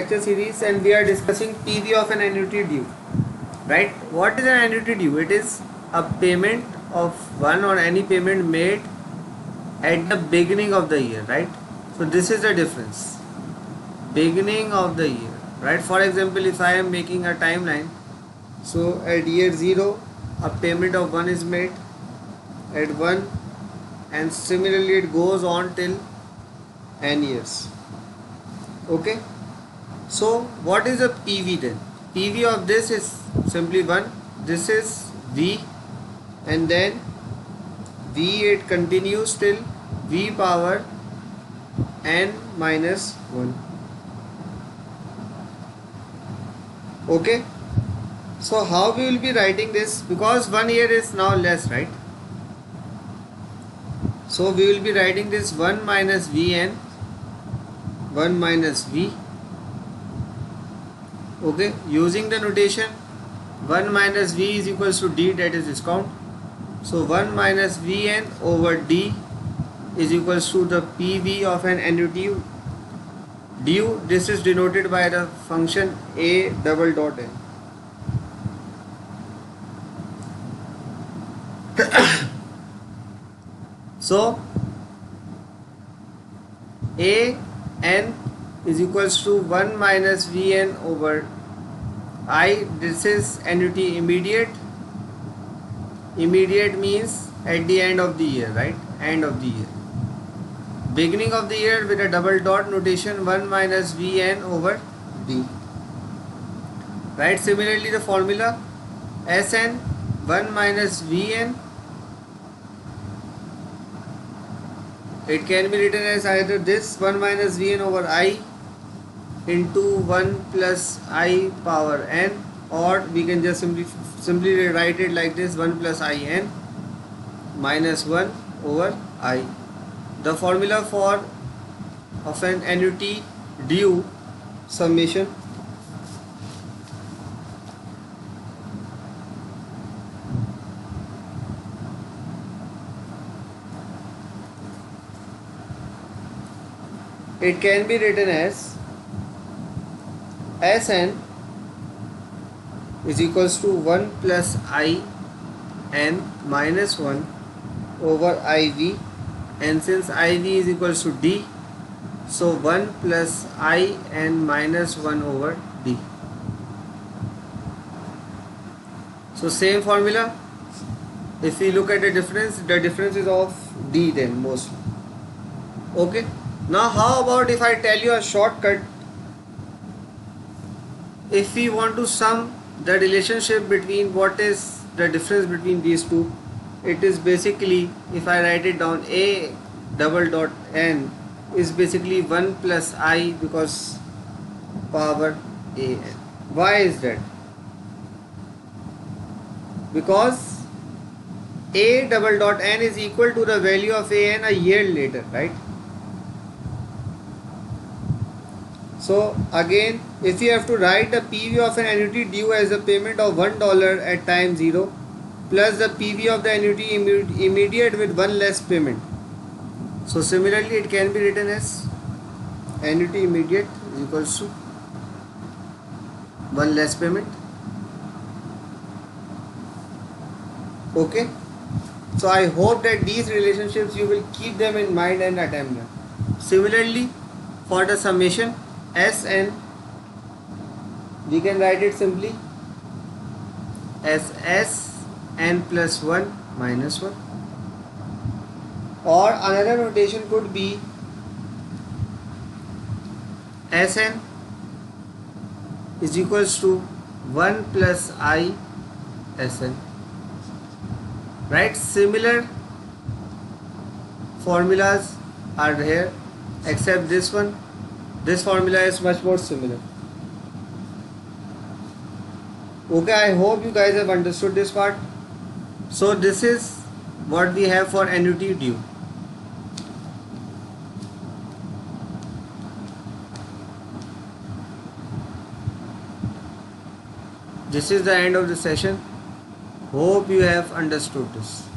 lecture series and we are discussing PV of an annuity due. Right? What is an annuity due? It is a payment of one or any payment made at the beginning of the year, right? So this is the difference. Beginning of the year, right? For example, if I am making a timeline, so at year 0, a payment of 1 is made at 1, and similarly it goes on till n years. Okay? So what is the PV then? PV of this is simply 1. This is V, and then V, it continues till V power n minus 1. Okay? So how we will be writing this? Because 1 year is now less, right? So we will be writing this 1 minus Vn, 1 minus V. Okay, using the notation 1 minus V is equals to D, that is discount. So 1 minus Vn over D is equals to the PV of an annuity due. This is denoted by the function A double dot n. So A n is equals to 1 minus Vn over I. This is annuity immediate. Immediate means at the end of the year, right? End of the year. Beginning of the year with a double dot notation 1 minus Vn over D. Right? Similarly, the formula Sn 1 minus Vn, it can be written as either this 1 minus Vn over I into 1 plus I power n, or we can just simply write it like this 1 plus In minus 1 over I. The formula for of an annuity due summation it can be written as Sn is equals to 1 plus I n minus 1 over IV, and since IV is equals to D, so 1 plus I n minus 1 over D. So same formula. If we look at the difference is of D then mostly. Okay. Now how about if I tell you a shortcut? If we want to sum the relationship between what is the difference between these two, it is basically, if I write it down, A double dot n is basically 1 plus I because power an. Why is that? Because A double dot n is equal to the value of an a year later, right? So again, if you have to write the PV of an annuity due as a payment of $1 at time 0 plus the PV of the annuity immediate with 1 less payment. So similarly, it can be written as annuity immediate is equals to 1 less payment. Okay. So I hope that these relationships you will keep them in mind and attempt them. Similarly, for the summation Sn, we can write it simply as Sn plus 1 minus 1, or another notation could be Sn is equals to 1 plus I Sn. Right? Similar formulas are here, except this one. This formula is much more similar. Okay, I hope you guys have understood this part. So this is what we have for annuity due. This is the end of the session. Hope you have understood this.